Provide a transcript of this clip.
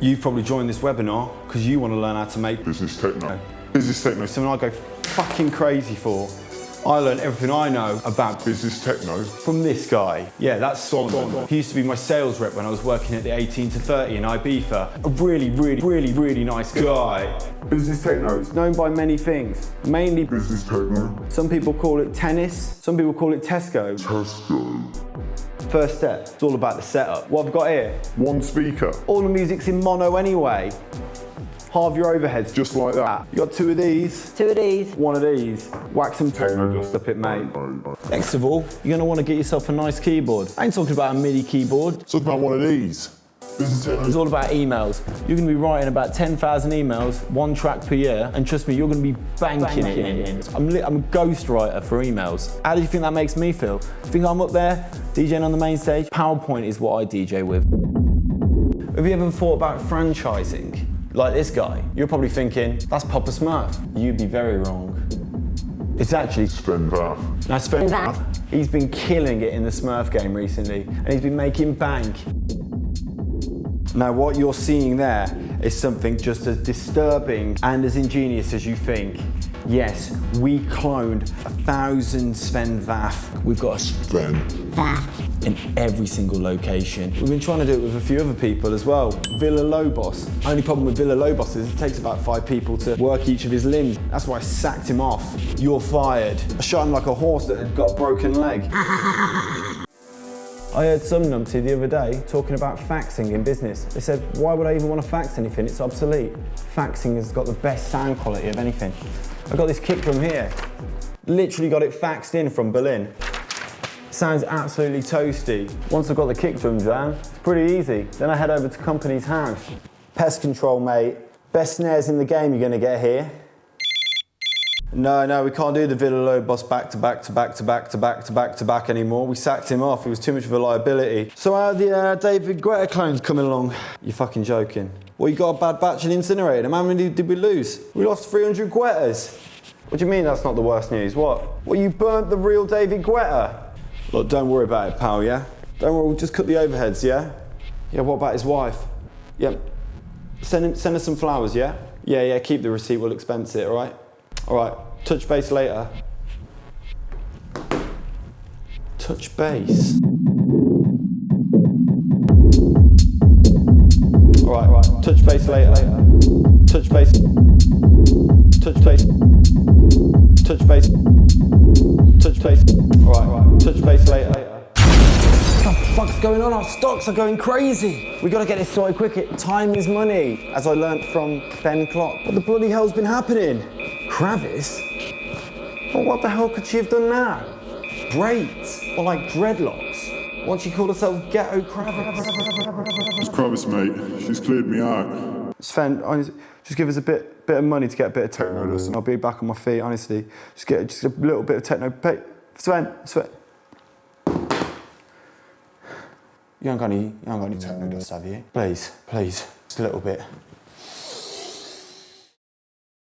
You've probably joined this webinar because you want to learn how to make Business Techno. Business Techno. something I go fucking crazy for. I learned everything I know about Business Techno. from this guy. Yeah, that's Solomon. He used to be my sales rep when I was working at the 18 to 30 in Ibiza. A really nice guy. Business Techno. It's known by many things, mainly Business Techno. some people call it tennis, some people call it Tesco. First step, it's all about the setup. What I've got here, One speaker. all the music's in mono anyway. Halve your overheads. Just like that. You got two of these, one of these. Whack some techno dust up it, mate. Next of all, you're gonna wanna get yourself a nice keyboard. I ain't talking about a MIDI keyboard. Talk about one of these. Business Techno. It's all about emails. You're gonna be writing about 10,000 emails, one track per year, and trust me, you're gonna be banking it in. I'm a ghostwriter for emails. How do you think that makes me feel? Think I'm up there, DJing on the main stage? PowerPoint is what I DJ with. Have you ever thought about franchising? Like this guy, you're probably thinking, that's Papa Smurf. You'd be very wrong. It's actually Sven Vath. Now Sven Vath, he's been killing it in the Smurf game recently, and he's been making bank. Now what you're seeing there is something just as disturbing and as ingenious as you think. Yes, we cloned 1,000 Sven Vath. We've got a Sven Vath in every single location. We've been trying to do it with a few other people as well. Villa Lobos. Only problem with Villa Lobos is it takes about 5 people to work each of his limbs. That's why I sacked him off. You're fired. I shot him like a horse that had got a broken leg. I heard some numpty the other day talking about faxing in business. They said, why would I even want to fax anything? It's obsolete. Faxing has got the best sound quality of anything. I got this kick drum here. Literally got it faxed in from Berlin. Sounds absolutely toasty. Once I've got the kick drum down, it's pretty easy. Then I head over to company's house. Pest control, mate. Best snares in the game you're gonna get here. No, we can't do the Villa Lobos back to back anymore. We sacked him off. He was too much of a liability. So how are the David Guetta clones coming along? You're fucking joking. Well, you got a bad batch and incinerated them. How many did we lose? We lost 300 Guettas. What do you mean that's not the worst news? What? Well, you burnt the real David Guetta. Look, don't worry about it, pal, yeah? Don't worry, we'll just cut the overheads, yeah? Yeah, what about his wife? Yep. Send her some flowers, yeah? Yeah, keep the receipt, we'll expense it, all right? All right, touch base later. Touch base? All right, touch base later. Touch base. Touch base. Touch base. Touch base. All right, touch base later. What the fuck's going on? Our stocks are going crazy. We gotta get this sorted quick. Time is money, as I learnt from Ben Klopp. What the bloody hell's been happening? Kravis? Well, what the hell could she have done now? Braids? Or like dreadlocks? What she called herself Ghetto Kravis? It's Kravis, mate. She's cleared me out. Sven, honestly, just give us a bit of money to get a bit of techno dust and I'll be back on my feet, honestly. Just get just a little bit of techno. Sven. You ain't got any techno dust, have you? Please, just a little bit.